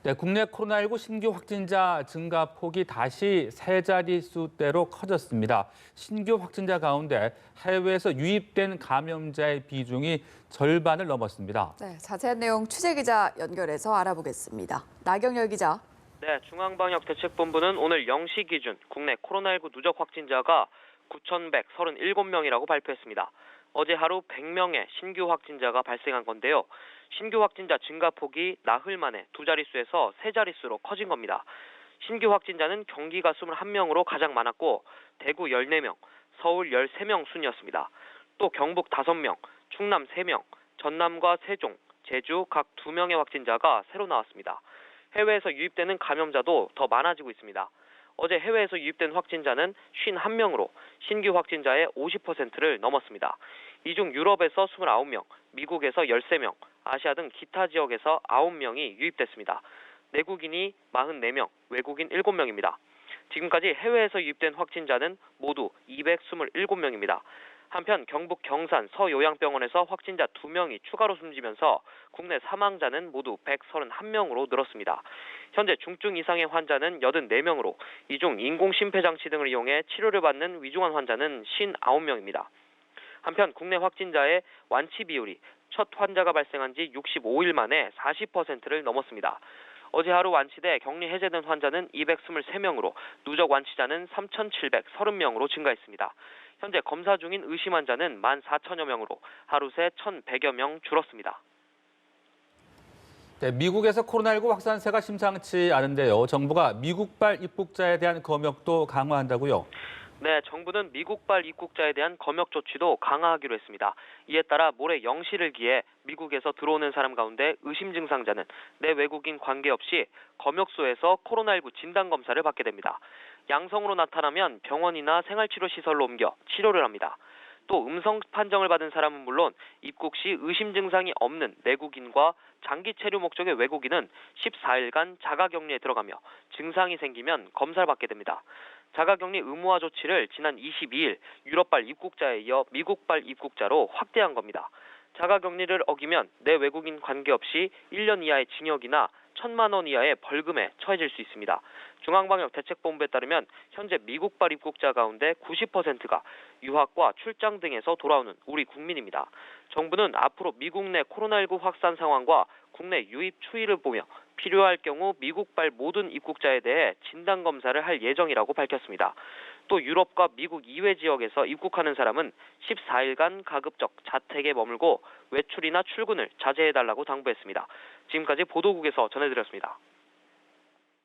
네, 국내 코로나19 신규 확진자 증가폭이 다시 세 자릿수대로 커졌습니다. 신규 확진자 가운데 해외에서 유입된 감염자의 비중이 절반을 넘었습니다. 네, 자세한 내용 취재기자 연결해서 알아보겠습니다. 나경열 기자. 네, 중앙방역대책본부는 오늘 0시 기준 국내 코로나19 누적 확진자가 9,137명이라고 발표했습니다. 어제 하루 100명의 신규 확진자가 발생한 건데요. 신규 확진자 증가폭이 나흘 만에 두 자릿수에서 세 자릿수로 커진 겁니다. 신규 확진자는 경기가 21명으로 가장 많았고 대구 14명, 서울 13명 순이었습니다. 또 경북 5명, 충남 3명, 전남과 세종, 제주 각 2명의 확진자가 새로 나왔습니다. 해외에서 유입되는 감염자도 더 많아지고 있습니다. 어제 해외에서 유입된 확진자는 51명으로 신규 확진자의 50%를 넘었습니다. 이 중 유럽에서 29명, 미국에서 13명, 아시아 등 기타 지역에서 9명이 유입됐습니다. 내국인이 44명, 외국인 7명입니다. 지금까지 해외에서 유입된 확진자는 모두 227명입니다. 한편 경북 경산 서요양병원에서 확진자 2명이 추가로 숨지면서 국내 사망자는 모두 131명으로 늘었습니다. 현재 중증 이상의 환자는 84명으로 이 중 인공심폐장치 등을 이용해 치료를 받는 위중한 환자는 59명입니다. 한편 국내 확진자의 완치 비율이 첫 환자가 발생한 지 65일 만에 40%를 넘었습니다. 어제 하루 완치돼 격리 해제된 환자는 223명으로 누적 완치자는 3,730명으로 증가했습니다. 현재 검사 중인 의심 환자는 14,000여 명으로 하루 새 1,100여 명 줄었습니다. 네, 미국에서 코로나19 확산세가 심상치 않은데요. 정부가 미국발 입국자에 대한 검역도 강화한다고요? 네, 정부는 미국발 입국자에 대한 검역 조치도 강화하기로 했습니다. 이에 따라 모레 0시를 기해 미국에서 들어오는 사람 가운데 의심 증상자는 내 외국인 관계없이 검역소에서 코로나19 진단검사를 받게 됩니다. 양성으로 나타나면 병원이나 생활치료시설로 옮겨 치료를 합니다. 또 음성 판정을 받은 사람은 물론 입국 시 의심 증상이 없는 내국인과 장기 체류 목적의 외국인은 14일간 자가격리에 들어가며 증상이 생기면 검사를 받게 됩니다. 자가격리 의무화 조치를 지난 22일 유럽발 입국자에 이어 미국발 입국자로 확대한 겁니다. 자가격리를 어기면 내 외국인 관계없이 1년 이하의 징역이나 1,000만 원 이하의 벌금에 처해질 수 있습니다. 중앙방역대책본부에 따르면 현재 미국발 입국자 가운데 90%가 유학과 출장 등에서 돌아오는 우리 국민입니다. 정부는 앞으로 미국 내 코로나19 확산 상황과 국내 유입 추이를 보며 필요할 경우 미국발 모든 입국자에 대해 진단검사를 할 예정이라고 밝혔습니다. 또 유럽과 미국 이외 지역에서 입국하는 사람은 14일간 가급적 자택에 머물고 외출이나 출근을 자제해달라고 당부했습니다. 지금까지 보도국에서 전해드렸습니다.